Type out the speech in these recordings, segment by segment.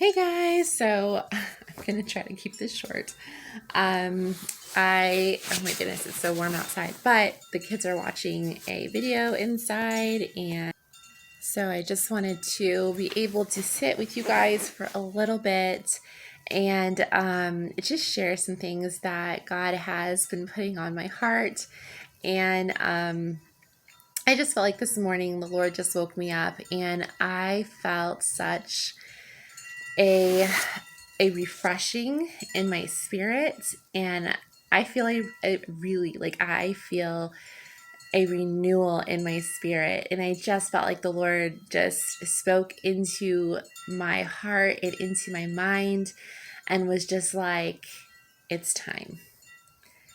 Hey guys, so I'm gonna try to keep this short. Oh my goodness, it's so warm outside, but the kids are watching a video inside, and so I just wanted to be able to sit with you guys for a little bit and just share some things that God has been putting on my heart. And I just felt like this morning the Lord just woke me up, and I felt such a refreshing in my spirit, and I feel I feel a renewal in my spirit, and I just felt like the Lord just spoke into my heart and into my mind and was just like, it's time.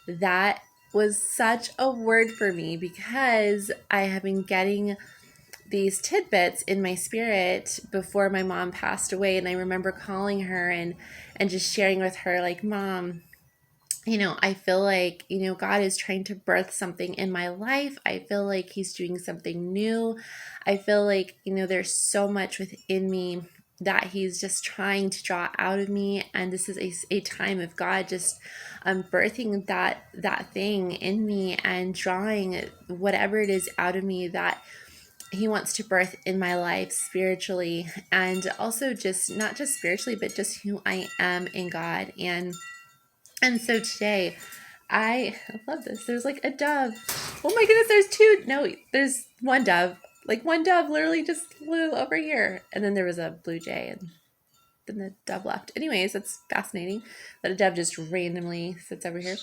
That was such a word for me because I have been getting these tidbits in my spirit before my mom passed away, and I remember calling her and just sharing with her, like, Mom, I feel like, God is trying to birth something in my life. I feel like he's doing something new. I feel like, there's so much within me that he's just trying to draw out of me, and this is a time of God just birthing that thing in me and drawing whatever it is out of me that he wants to birth in my life spiritually, and also just not just spiritually but just who I am in God. And so today I love this. There's like a dove. Oh my goodness, there's two. No, there's one dove. Like one dove literally just flew over here, and then there was a blue jay, and then the dove left. Anyways, it's fascinating that a dove just randomly sits over here.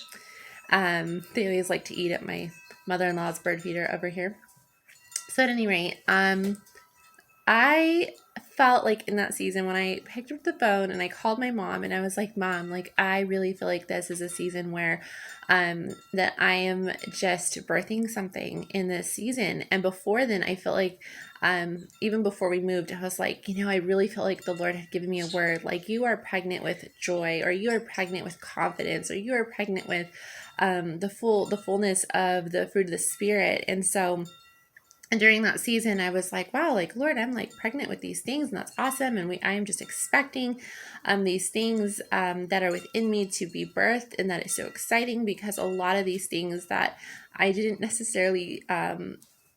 They always like to eat at my mother-in-law's bird feeder over here. So at any rate, I felt like in that season when I picked up the phone and I called my mom and I was like, Mom, like, I really feel like this is a season where that I am just birthing something in this season. And before then, I felt like even before we moved, I was like, I really feel like the Lord had given me a word, like, you are pregnant with joy, or you are pregnant with confidence, or you are pregnant with the fullness of the fruit of the Spirit. And during that season, I was like, wow, like, Lord, I'm like pregnant with these things, and that's awesome. And I am just expecting these things that are within me to be birthed. And that is so exciting because a lot of these things that I didn't necessarily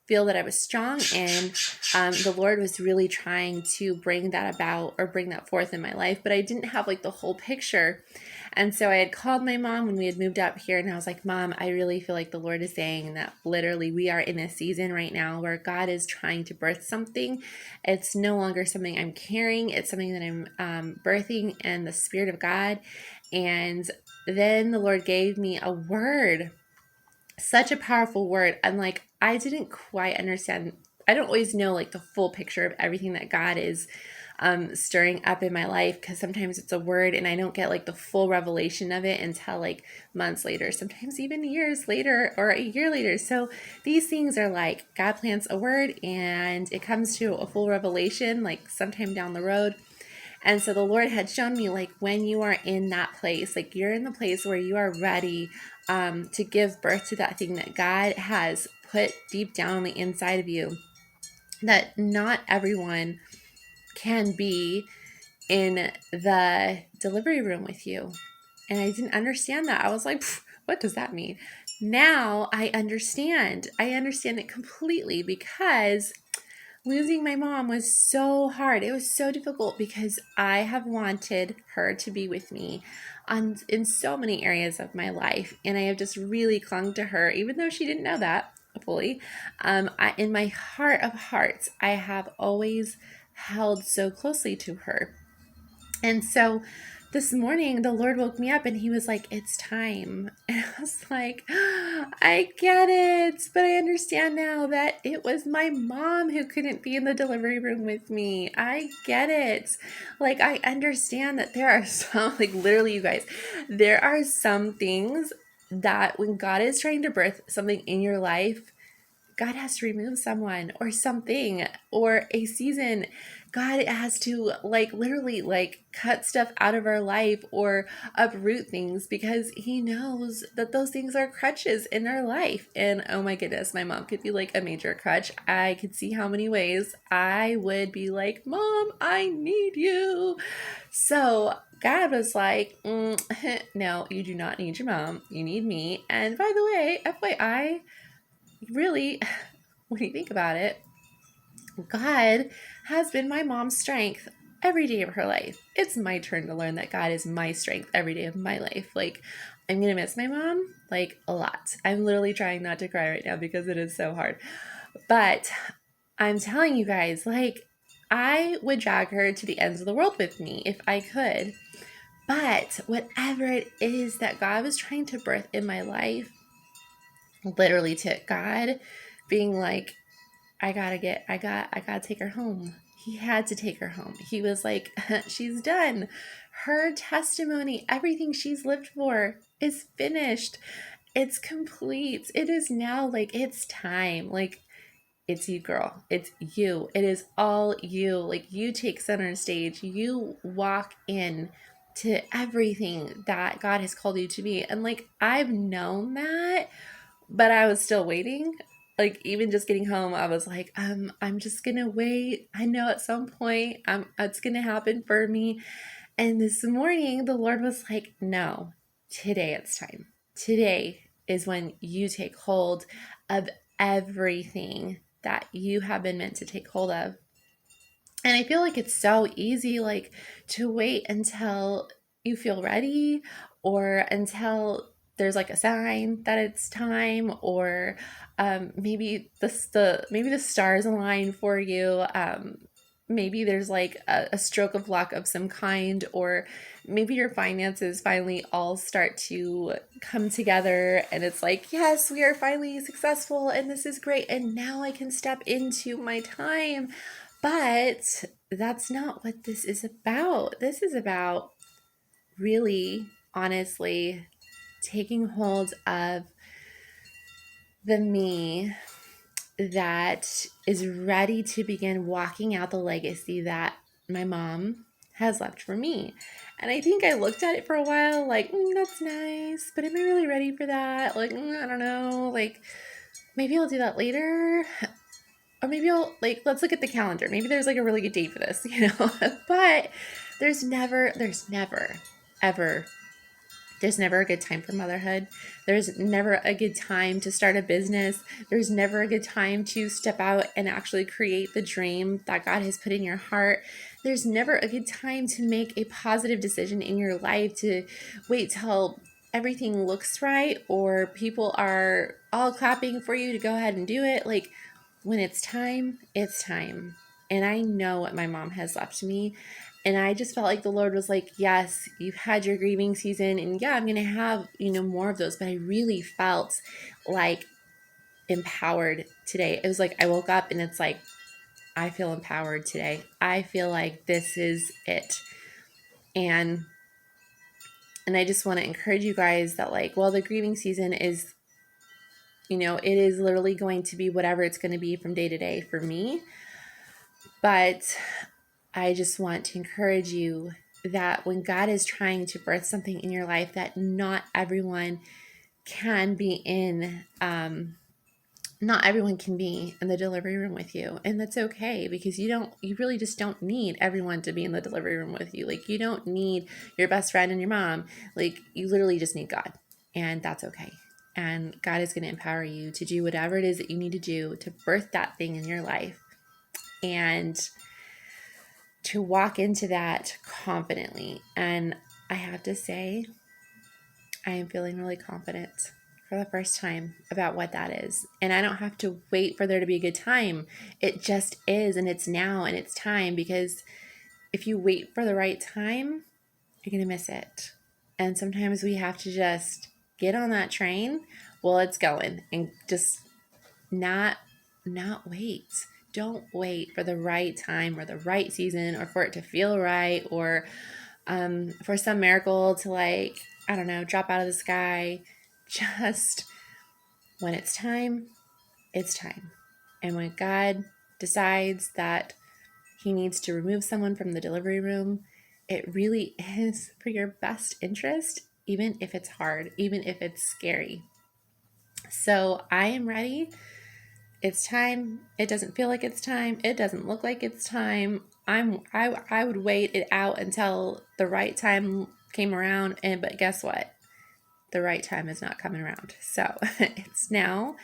feel that I was strong in, the Lord was really trying to bring that about or bring that forth in my life. But I didn't have like the whole picture. And so I had called my mom when we had moved up here, and I was like, Mom, I really feel like the Lord is saying that literally we are in a season right now where God is trying to birth something. It's no longer something I'm carrying. It's something that I'm birthing in the Spirit of God. And then the Lord gave me a word, such a powerful word. I'm like, I didn't quite understand. I don't always know like the full picture of everything that God is stirring up in my life, because sometimes it's a word and I don't get like the full revelation of it until like months later, sometimes even years later or a year later. So these things are like God plants a word and it comes to a full revelation like sometime down the road. And so the Lord had shown me, like, when you are in that place, like you're in the place where you are ready to give birth to that thing that God has put deep down on the inside of you, that not everyone can be in the delivery room with you. And I didn't understand that. I was like, what does that mean? Now I understand. I understand it completely, because losing my mom was so hard. It was so difficult because I have wanted her to be with me in so many areas of my life. And I have just really clung to her, even though she didn't know that fully. In my heart of hearts, I have always held so closely to her. And so this morning, the Lord woke me up and he was like, it's time. And I was like, I get it. But I understand now that it was my mom who couldn't be in the delivery room with me. I get it. Like, I understand that there are some, like, literally, you guys, there are some things that when God is trying to birth something in your life, God has to remove someone or something or a season. God has to like literally like cut stuff out of our life or uproot things, because he knows that those things are crutches in our life. And oh my goodness, my mom could be like a major crutch. I could see how many ways I would be like, Mom, I need you. So God was like, no, you do not need your mom. You need me. And by the way, FYI, really, when you think about it, God has been my mom's strength every day of her life. It's my turn to learn that God is my strength every day of my life. Like, I'm going to miss my mom, like, a lot. I'm literally trying not to cry right now because it is so hard. But I'm telling you guys, like, I would drag her to the ends of the world with me if I could. But whatever it is that God was trying to birth in my life, literally took God being like, I gotta take her home. He had to take her home. He was like, she's done. Her testimony, everything she's lived for is finished. It's complete. It is now, like, it's time. Like, it's you, girl. It's you. It is all you. Like, you take center stage. You walk in to everything that God has called you to be. And like, I've known that, but I was still waiting. Like, even just getting home, I was like, I'm just gonna wait. I know at some point it's gonna happen for me. And this morning the Lord was like, no, today it's time. Today is when you take hold of everything that you have been meant to take hold of. And I feel like it's so easy, like, to wait until you feel ready, or until there's like a sign that it's time, or maybe maybe the stars align for you. Maybe there's like a stroke of luck of some kind, or maybe your finances finally all start to come together, and it's like, yes, we are finally successful, and this is great, and now I can step into my time. But that's not what this is about. This is about really, honestly, taking hold of the me that is ready to begin walking out the legacy that my mom has left for me. And I think I looked at it for a while like, that's nice, but am I really ready for that? Like, I don't know. Like, maybe I'll do that later. Or maybe I'll, like, let's look at the calendar. Maybe there's like a really good date for this, you know? But ever, there's never a good time for motherhood. There's never a good time to start a business. There's never a good time to step out and actually create the dream that God has put in your heart. There's never a good time to make a positive decision in your life, to wait till everything looks right or people are all clapping for you to go ahead and do it. Like, when it's time, it's time. And I know what my mom has left me. And I just felt like the Lord was like, yes, you've had your grieving season. And yeah, I'm going to have, more of those. But I really felt like empowered today. It was like I woke up and it's like, I feel empowered today. I feel like this is it. And I just want to encourage you guys that, like, well, the grieving season is, it is literally going to be whatever it's going to be from day to day for me. But I just want to encourage you that when God is trying to birth something in your life, that not everyone can be in, not everyone can be in the delivery room with you. And that's okay, because you really just don't need everyone to be in the delivery room with you. Like, you don't need your best friend and your mom. Like, you literally just need God, and that's okay. And God is going to empower you to do whatever it is that you need to do to birth that thing in your life, and to walk into that confidently. And I have to say, I am feeling really confident for the first time about what that is. And I don't have to wait for there to be a good time. It just is, and it's now, and it's time. Because if you wait for the right time, you're going to miss it. And sometimes we have to just get on that train while it's going, and just not wait. Don't wait for the right time or the right season, or for it to feel right, or for some miracle to, like, I don't know, drop out of the sky. Just when it's time, it's time. And when God decides that he needs to remove someone from the delivery room, it really is for your best interest, even if it's hard, even if it's scary. So I am ready. It's time. It doesn't feel like it's time. It doesn't look like it's time. I would wait it out until the right time came around, but guess what? The right time is not coming around. So it's now,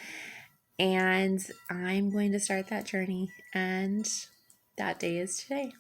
and I'm going to start that journey, and that day is today.